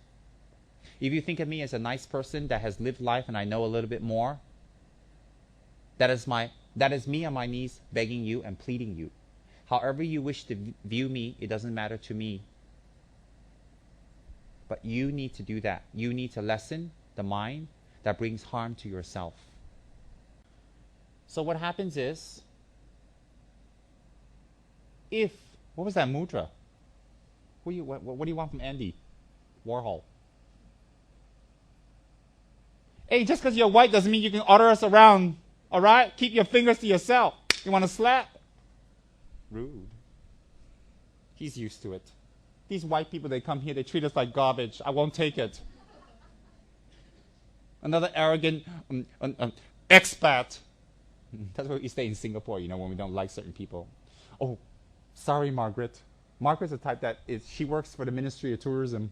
If you think of me as a nice person that has lived life and I know a little bit more, That is me on my knees begging you and pleading you. However you wish to view me, it doesn't matter to me. But you need to do that. You need to lessen the mind that brings harm to yourself. So what happens is, what was that mudra? What do you want from Andy Warhol? Hey, just because you're white doesn't mean you can order us around. All right? Keep your fingers to yourself. You want to slap? Rude. He's used to it. These white people, they come here, they treat us like garbage. I won't take it. Another arrogant expat. That's why we stay in Singapore, when we don't like certain people. Oh, sorry, Margaret. Margaret's the type that she works for the Ministry of Tourism.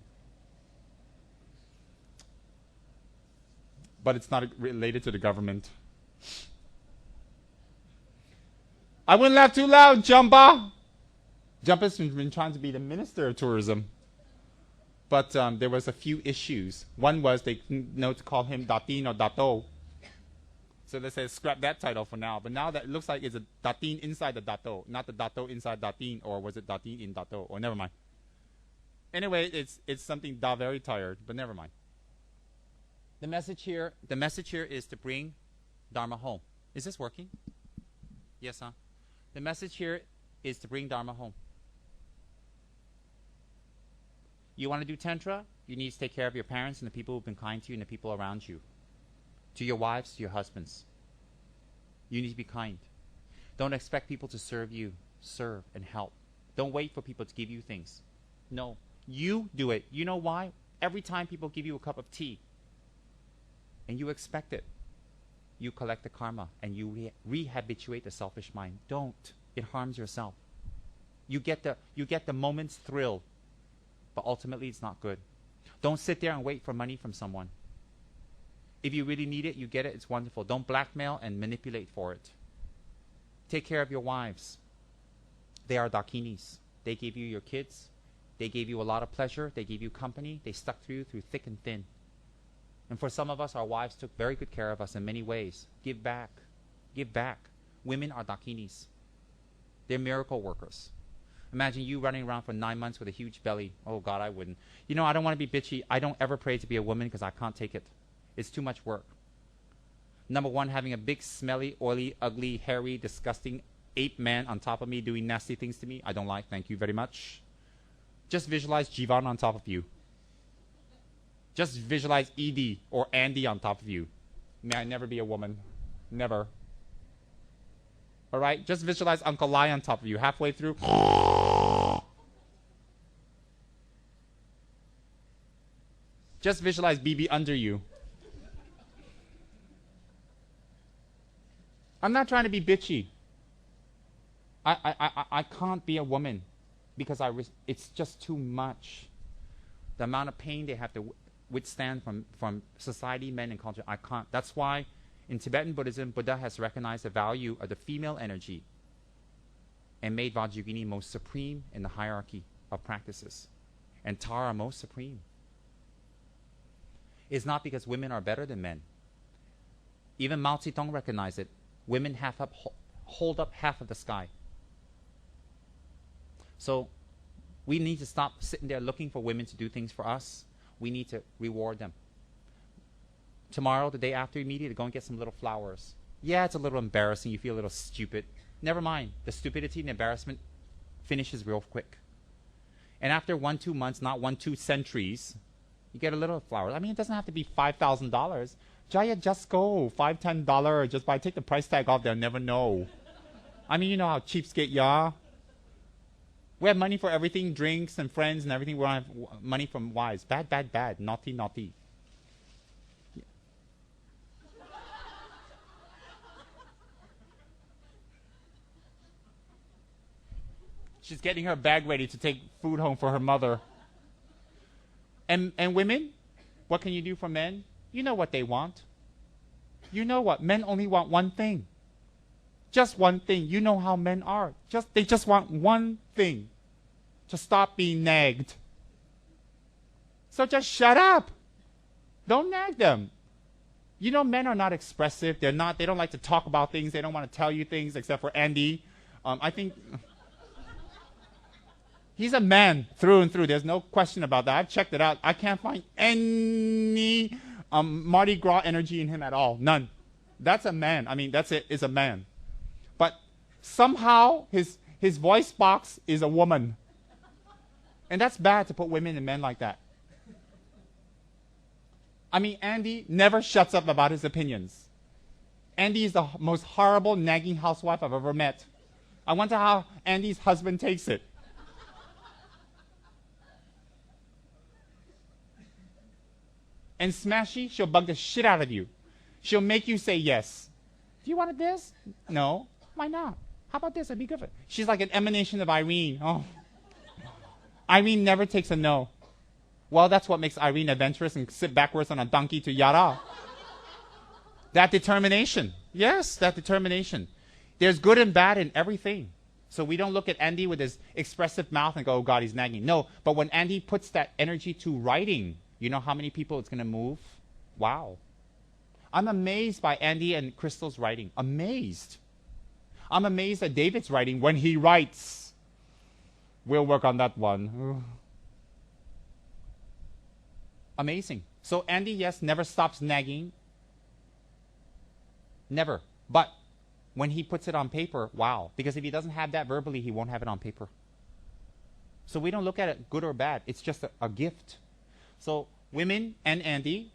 But it's not related to the government. I wouldn't laugh too loud, Jumba. Jumpa's been trying to be the Minister of Tourism. But there was a few issues. One was they know to call him Datin or Dato. So they said scrap that title for now. But now that it looks like it's a Datin inside the Dato, not the Dato inside Datin, or was it Datin in Dato? Or never mind. Anyway, it's something very tired, but never mind. The message here is to bring Dharma home. Is this working? Yes, huh? The message here is to bring Dharma home. You want to do Tantra? You need to take care of your parents and the people who've been kind to you and the people around you. To your wives, to your husbands. You need to be kind. Don't expect people to serve you. Serve and help. Don't wait for people to give you things. No, you do it. You know why? Every time people give you a cup of tea and you expect it, you collect the karma and you rehabituate the selfish mind. Don't. It harms yourself. You get the moment's thrill, but ultimately it's not good. Don't sit there and wait for money from someone. If you really need it, you get it. It's wonderful. Don't blackmail and manipulate for it. Take care of your wives. They are Dakinis. They gave you your kids. They gave you a lot of pleasure. They gave you company. They stuck through thick and thin. And for some of us, our wives took very good care of us in many ways. Give back. Give back. Women are Dakinis. They're miracle workers. Imagine you running around for 9 months with a huge belly. Oh, God, I wouldn't. I don't want to be bitchy. I don't ever pray to be a woman because I can't take it. It's too much work. Number one, having a big, smelly, oily, ugly, hairy, disgusting ape man on top of me doing nasty things to me, I don't like. Thank you very much. Just visualize Jivan on top of you. Just visualize Edie or Andy on top of you. May I never be a woman. Never. All right? Just visualize Uncle Lai on top of you. Halfway through. Just visualize BB under you. I'm not trying to be bitchy. I can't be a woman because it's just too much. The amount of pain they have to withstand from society, men, and culture, I can't. That's why in Tibetan Buddhism, Buddha has recognized the value of the female energy and made Vajrayogini most supreme in the hierarchy of practices, and Tara most supreme. It's not because women are better than men. Even Mao Zedong recognized it. Women hold up half of the sky. So we need to stop sitting there looking for women to do things for us. We need to reward them. Tomorrow, the day after, immediately go and get some little flowers. Yeah, it's a little embarrassing. You feel a little stupid. Never mind. The stupidity and embarrassment finishes real quick. And after 1-2 months, not 1-2 centuries, you get a little flower. I mean, it doesn't have to be $5,000. Jaya, just go. $5-10. Just take the price tag off. They'll never know. I mean, you know how cheapskate you are. We have money for everything, drinks and friends and everything. We don't have money from wives. Bad, bad, bad. Naughty, naughty. Yeah. She's getting her bag ready to take food home for her mother. And women, what can you do for men? You know what they want. You know what? Men only want one thing. Just one thing. You know how men are. They just want one thing. To stop being nagged. So just shut up. Don't nag them. You know, men are not expressive. They don't like to talk about things. They don't want to tell you things, except for Andy. I think he's a man through and through. There's no question about that. I've checked it out. I can't find any Mardi Gras energy in him at all. None. That's a man. I mean, that's it. Is a man. But somehow his voice box is a woman. And that's bad to put women and men like that. I mean, Andy never shuts up about his opinions. Andy is the most horrible, nagging housewife I've ever met. I wonder how Andy's husband takes it. And Smashy, she'll bug the shit out of you. She'll make you say yes. Do you want this? No. Why not? How about this? It'd be good for it. She's like an emanation of Irene. Oh. Irene never takes a no. Well, that's what makes Irene adventurous and sit backwards on a donkey to Yara. That determination. Yes, that determination. There's good and bad in everything. So we don't look at Andy with his expressive mouth and go, oh God, he's nagging. No, but when Andy puts that energy to writing, you know how many people it's going to move? Wow. I'm amazed by Andy and Crystal's writing. Amazed. I'm amazed at David's writing when he writes. We'll work on that one. Amazing. So Andy, yes, never stops nagging. Never. But when he puts it on paper, wow. Because if he doesn't have that verbally, he won't have it on paper. So we don't look at it good or bad. It's just a gift. So women and Andy,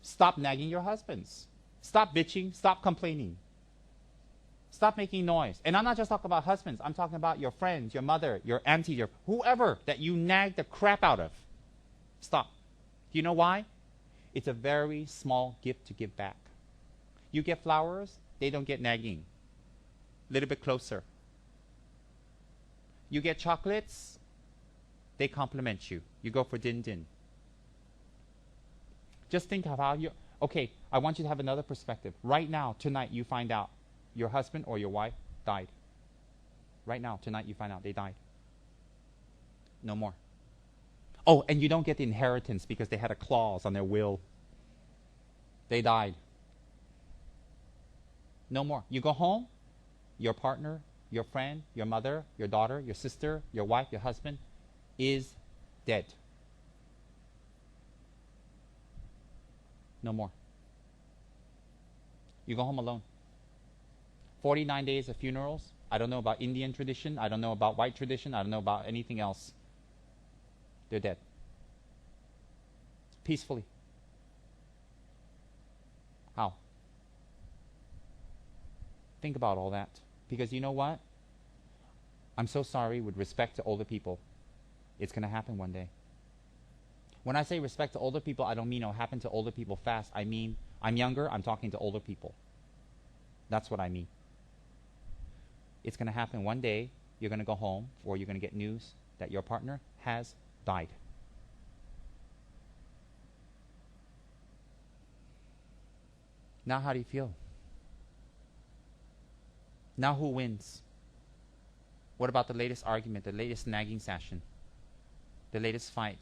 stop nagging your husbands. Stop bitching. Stop complaining. Stop making noise. And I'm not just talking about husbands. I'm talking about your friends, your mother, your auntie, your whoever that you nag the crap out of. Stop. Do you know why? It's a very small gift to give back. You get flowers, they don't get nagging. A little bit closer. You get chocolates, they compliment you. You go for din din. Just think of how you... Okay, I want you to have another perspective. Right now, tonight, you find out your husband or your wife died. Right now, tonight, you find out they died. No more. Oh, and you don't get the inheritance because they had a clause on their will. They died. No more. You go home, your partner, your friend, your mother, your daughter, your sister, your wife, your husband is dead. No more. You go home alone. 49 days of funerals. I don't know about Indian tradition. I don't know about white tradition. I don't know about anything else. They're dead. Peacefully. How? Think about all that. Because you know what? I'm so sorry, with respect to older people. It's going to happen one day. When I say respect to older people, I don't mean it'll happen to older people fast. I mean, I'm younger, I'm talking to older people. That's what I mean. It's going to happen one day. You're going to go home, or you're going to get news that your partner has died. Now how do you feel? Now who wins? What about the latest argument, the latest nagging session, the latest fight,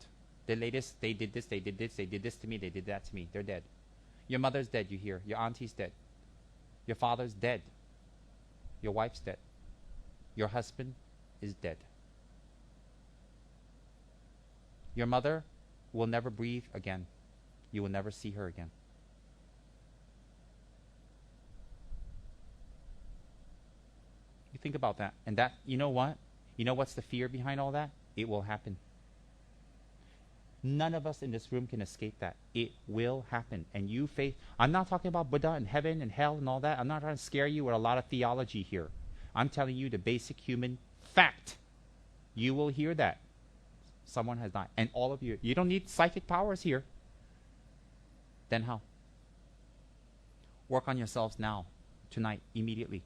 the latest they did this, they did this, they did this to me, they did that to me. They're dead. Your mother's dead, you hear. Your auntie's dead. Your father's dead. Your wife's dead. Your husband is dead. Your mother will never breathe again. You will never see her again. You think about that. And that, you know what? You know what's the fear behind all that? It will happen. None of us in this room can escape that. It will happen. And you face... I'm not talking about Buddha and heaven and hell and all that. I'm not trying to scare you with a lot of theology here. I'm telling you the basic human fact. You will hear that. Someone has died. And all of you... You don't need psychic powers here. Then how? Work on yourselves now. Tonight. Immediately.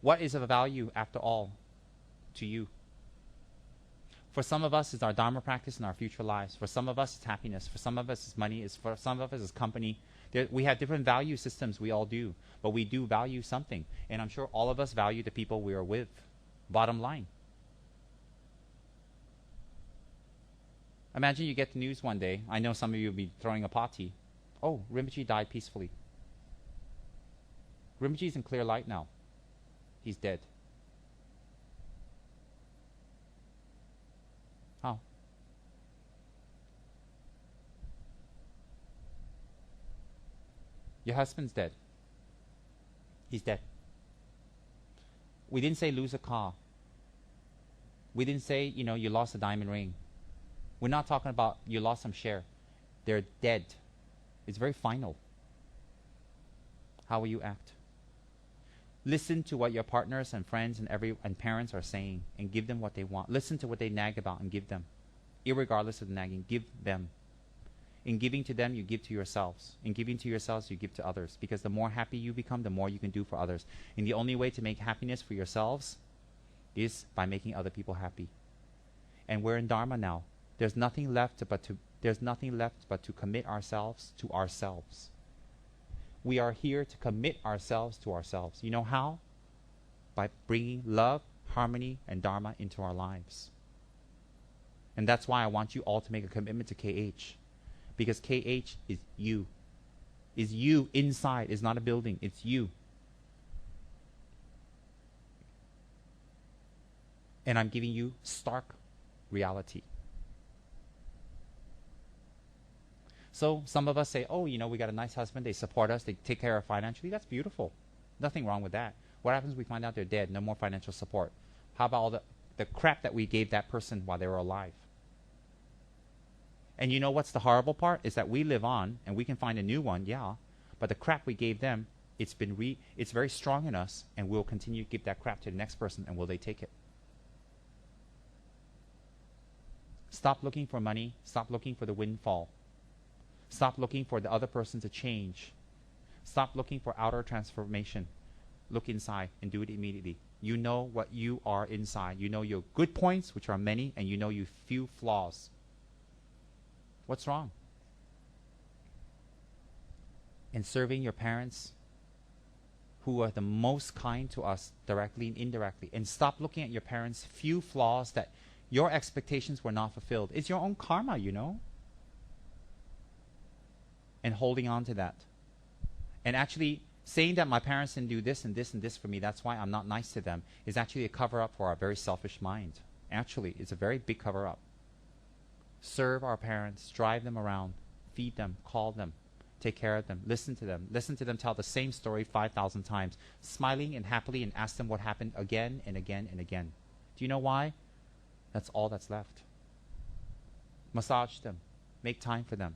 What is of value, after all, to you? For some of us, it's our Dharma practice in our future lives. For some of us, it's happiness. For some of us, it's money. For some of us, it's company. We have different value systems. We all do. But we do value something. And I'm sure all of us value the people we are with. Bottom line. Imagine you get the news one day. I know some of you will be throwing a party. Oh, Rinpoche died peacefully. Rinpoche's in clear light now. He's dead. How? Your husband's dead. He's dead. We didn't say lose a car. We didn't say, you lost a diamond ring. We're not talking about you lost some share. They're dead. It's very final. How will you act? Listen to what your partners and friends and parents are saying and give them what they want. Listen to what they nag about and give them. Irregardless of the nagging, give them. In giving to them, you give to yourselves. In giving to yourselves, you give to others. Because the more happy you become, the more you can do for others. And the only way to make happiness for yourselves is by making other people happy. And we're in Dharma now. There's nothing left but to commit ourselves to ourselves. We are here to commit ourselves to ourselves. You know how? By bringing love, harmony, and Dharma into our lives. And that's why I want you all to make a commitment to KH. Because KH is you. Is you inside. It's not a building. It's you. And I'm giving you stark reality. So some of us say, oh, we got a nice husband. They support us. They take care of financially. That's beautiful. Nothing wrong with that. What happens if we find out they're dead? No more financial support. How about all the crap that we gave that person while they were alive? And you know what's the horrible part? Is that we live on and we can find a new one, yeah. But the crap we gave them, it's very strong in us, and we'll continue to give that crap to the next person, and will they take it? Stop looking for money. Stop looking for the windfall. Stop looking for the other person to change. Stop looking for outer transformation. Look inside and do it immediately. You know what you are inside. You know your good points, which are many, and you know your few flaws. What's wrong? In serving your parents, who are the most kind to us directly and indirectly. And stop looking at your parents' few flaws that your expectations were not fulfilled. It's your own karma, And holding on to that. And actually saying that my parents didn't do this and this and this for me, that's why I'm not nice to them, is actually a cover-up for our very selfish mind. Actually, it's a very big cover-up. Serve our parents, drive them around, feed them, call them, take care of them, listen to them tell the same story 5,000 times, smiling and happily, and ask them what happened again and again and again. Do you know why? That's all that's left. Massage them, make time for them.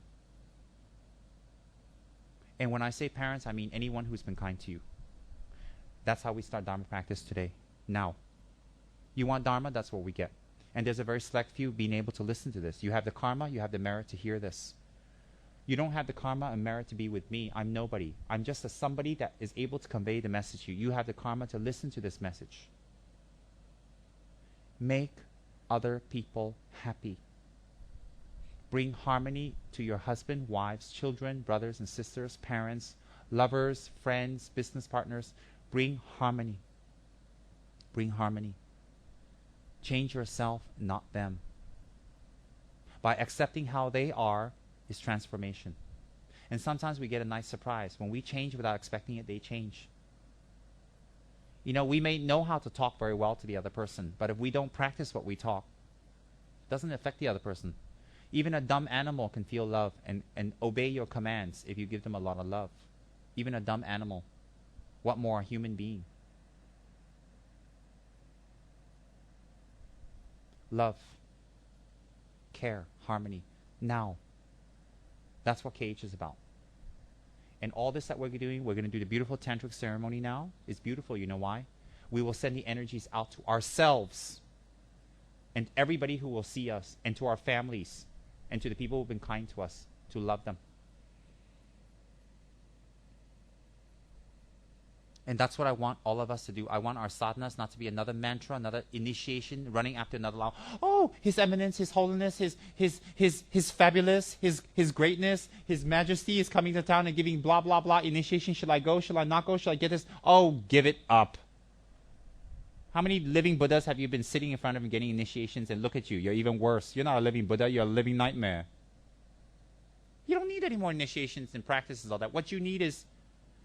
And when I say parents, I mean anyone who's been kind to you. That's how we start Dharma practice today, now. You want Dharma? That's what we get. And there's a very select few being able to listen to this. You have the karma, you have the merit to hear this. You don't have the karma and merit to be with me. I'm nobody. I'm just somebody that is able to convey the message to you. You have the karma to listen to this message. Make other people happy. Bring harmony to your husband, wives, children, brothers and sisters, parents, lovers, friends, business partners. Bring harmony. Bring harmony. Change yourself, not them. By accepting how they are is transformation. And sometimes we get a nice surprise. When we change without expecting it, they change. We may know how to talk very well to the other person, but if we don't practice what we talk, it doesn't affect the other person. Even a dumb animal can feel love and obey your commands if you give them a lot of love. Even a dumb animal. What more, a human being? Love, care, harmony. Now. That's what KH is about. And all this that we're doing, we're going to do the beautiful tantric ceremony now. It's beautiful, you know why? We will send the energies out to ourselves and everybody who will see us, and to our families, and to the people who've been kind to us, to love them. And that's what I want all of us to do. I want our sadhanas not to be another mantra, another initiation, running after another law. Oh, His Eminence, His Holiness, His fabulous, His greatness, His Majesty is coming to town and giving blah, blah, blah initiation. Shall I go? Shall I not go? Shall I get this? Oh, give it up. How many living Buddhas have you been sitting in front of and getting initiations, and look at you? You're even worse. You're not a living Buddha. You're a living nightmare. You don't need any more initiations and practices, all that. What you need is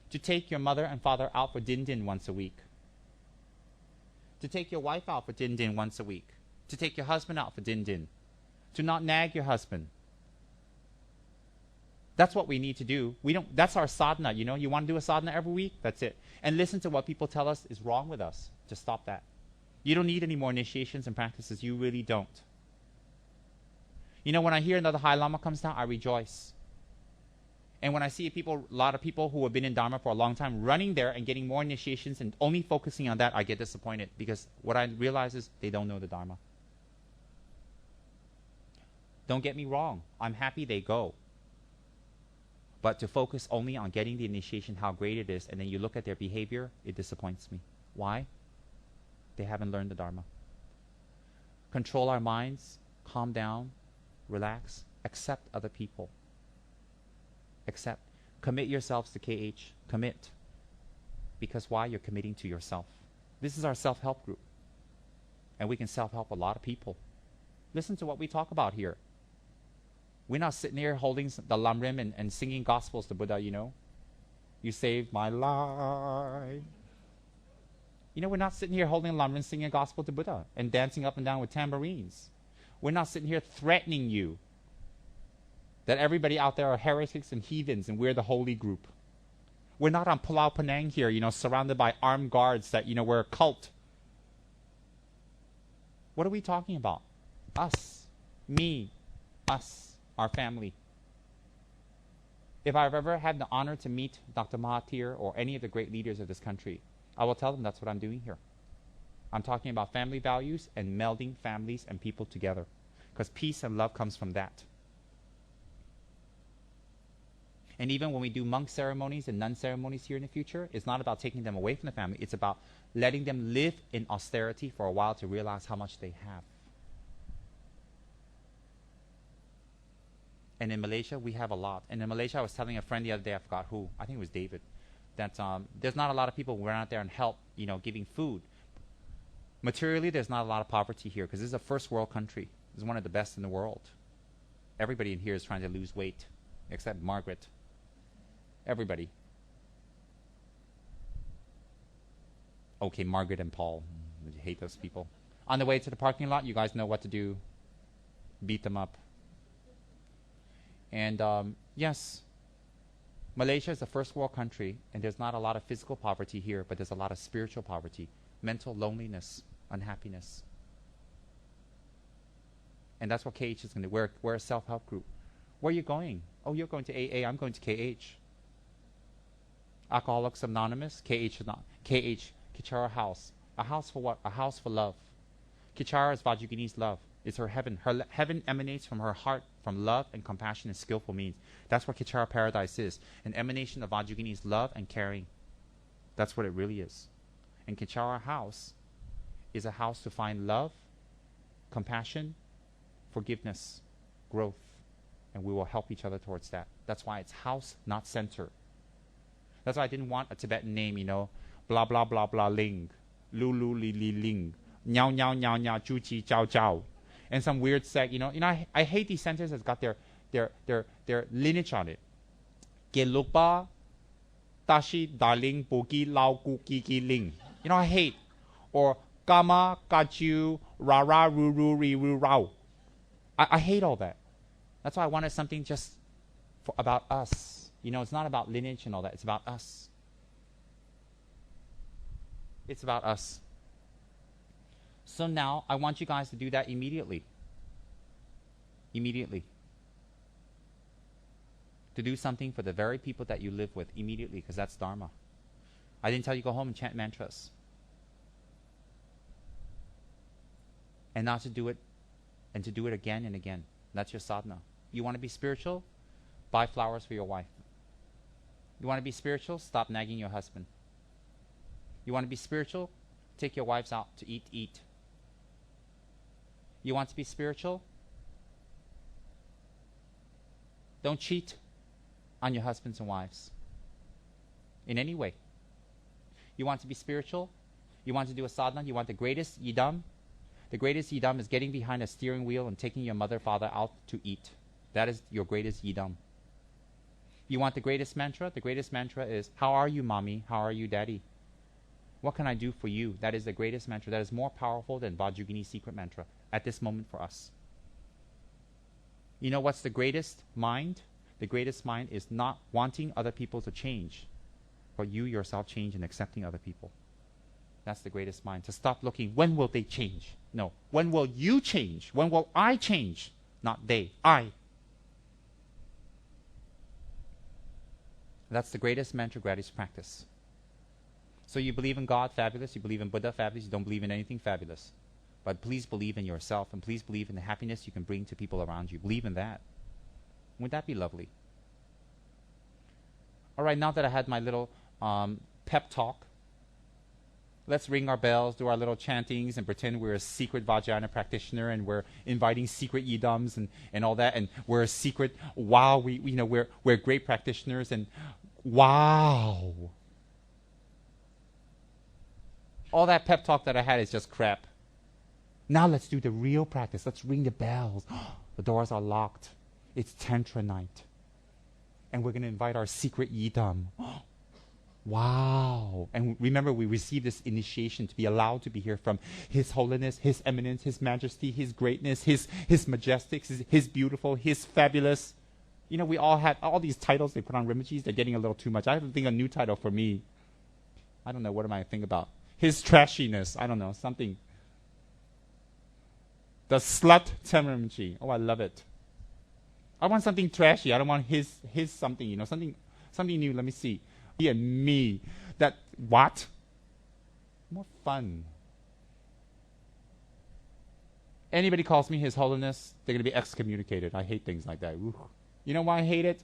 to take your mother and father out for din din once a week. To take your wife out for din din once a week. To take your husband out for din din. To not nag your husband. That's what we need to do. That's our sadhana, you know. You want to do a sadhana every week? That's it. And listen to what people tell us is wrong with us. Just stop that. You don't need any more initiations and practices. You really don't. You know, when I hear another High Lama comes down, I rejoice. And when I see a lot of people who have been in Dharma for a long time running there and getting more initiations and only focusing on that, I get disappointed, because what I realize is they don't know the Dharma. Don't get me wrong. I'm happy they go. But to focus only on getting the initiation, how great it is, and then you look at their behavior, it disappoints me. Why? They haven't learned the Dharma. Control our minds, calm down, relax, accept other people. Accept. Commit yourselves to KH. Commit. Because why? You're committing to yourself. This is our self-help group. And we can self-help a lot of people. Listen to what we talk about here. We're not sitting here holding the lamrim and singing gospels to Buddha, you know. You saved my life. You know, we're not sitting here holding lamrim, singing a gospel to Buddha and dancing up and down with tambourines. We're not sitting here threatening you that everybody out there are heretics and heathens and we're the holy group. We're not on Pulau Penang here, you know, surrounded by armed guards that, you know, we're a cult. What are we talking about? Us. Me. Us. Our family. If I've ever had the honor to meet Dr. Mahathir or any of the great leaders of this country, I will tell them that's what I'm doing here. I'm talking about family values and melding families and people together. Because peace and love comes from that. And even when we do monk ceremonies and nun ceremonies here in the future, it's not about taking them away from the family. It's about letting them live in austerity for a while to realize how much they have. And in Malaysia, we have a lot. And in Malaysia, I was telling a friend the other day, I forgot who, I think it was David, that there's not a lot of people who run out there and help, you know, giving food. Materially, there's not a lot of poverty here because this is a first world country. This is one of the best in the world. Everybody in here is trying to lose weight, except Margaret. Everybody. Okay, Margaret and Paul. I hate those people. On the way to the parking lot, you guys know what to do. Beat them up. And yes, Malaysia is a first world country, and there's not a lot of physical poverty here, but there's a lot of spiritual poverty, mental loneliness, unhappiness. And that's what KH is going to do. We're a self-help group. Where are you going? Oh, you're going to AA. I'm going to KH. Alcoholics Anonymous, KH is not. KH, Kichara House. A house for what? A house for love. Kichara is Vajrayani's love. It's her heaven. Her heaven emanates from her heart, from love and compassion and skillful means. That's what Kichara Paradise is. An emanation of Vajrayani's love and caring. That's what it really is. And Kichara House is a house to find love, compassion, forgiveness, growth. And we will help each other towards that. That's why it's house, not center. That's why I didn't want a Tibetan name, you know. Blah, blah, blah, blah, ling. Lulu, li, li, ling. Nyao, nyao, nyao, nyao, chu, chi, chow, chow. And some weird sect, you know. I hate these centers that's got their lineage on it. Gelupa, tashi, darling, bogi, lao, ku, ki, ling. You know, I hate. Or kama, kachu, ra, ra, ru, ru, ri, ru, rao. I hate all that. That's why I wanted something just about us. You know, it's not about lineage and all that. It's about us. It's about us. So now, I want you guys to do that immediately. Immediately. To do something for the very people that you live with immediately, because that's Dharma. I didn't tell you to go home and chant mantras. And not to do it, and to do it again and again. That's your sadhana. You want to be spiritual? Buy flowers for your wife. You want to be spiritual? Stop nagging your husband. You want to be spiritual? Take your wives out to eat. You want to be spiritual? Don't cheat on your husbands and wives in any way. You want to be spiritual? You want to do a sadhana? You want the greatest yidam? The greatest yidam is getting behind a steering wheel and taking your mother, father out to eat. That is your greatest yidam. You want the greatest mantra? The greatest mantra is, how are you, mommy? How are you, daddy? What can I do for you? That is the greatest mantra. That is more powerful than Vajrayogini's secret mantra at this moment for us. You know what's the greatest mind? The greatest mind is not wanting other people to change, but you yourself change and accepting other people. That's the greatest mind. To stop looking, when will they change? No. When will you change? When will I change? Not they. I. That's the greatest mantra gratis practice. So you believe in God, fabulous. You believe in Buddha, fabulous. You don't believe in anything, fabulous. But please believe in yourself, and please believe in the happiness you can bring to people around you. Believe in that. Would that be lovely? All right, now that I had my little pep talk, let's ring our bells, do our little chantings, and pretend we're a secret Vajrayana practitioner, and we're inviting secret yidams and all that, and we're a secret, wow, we're great practitioners, and wow. All that pep talk that I had is just crap. Now let's do the real practice. Let's ring the bells. The doors are locked. It's Tantra night. And we're going to invite our secret yidam. Wow. And remember, we received this initiation to be allowed to be here from His Holiness, His Eminence, His Majesty, His Greatness, His Majestic, His Beautiful, His Fabulous. You know, we all have all these titles they put on Rinpoches. They're getting a little too much. I have to think a new title for me. I don't know. What am I thinking about? His Trashiness. I don't know. Something. The Slut Tsem Rinpoche. Oh, I love it. I want something trashy. I don't want his something, something new. Let me see. He and me. That, what? More fun. Anybody calls me His Holiness, they're going to be excommunicated. I hate things like that. Ooh. You know why I hate it?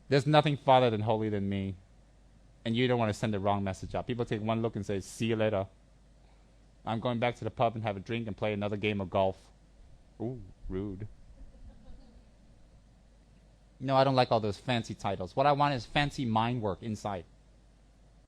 There's nothing farther than holy than me. And you don't want to send the wrong message out. People take one look and say, see you later. I'm going back to the pub and have a drink and play another game of golf. Ooh, rude. No, I don't like all those fancy titles. What I want is fancy mind work inside.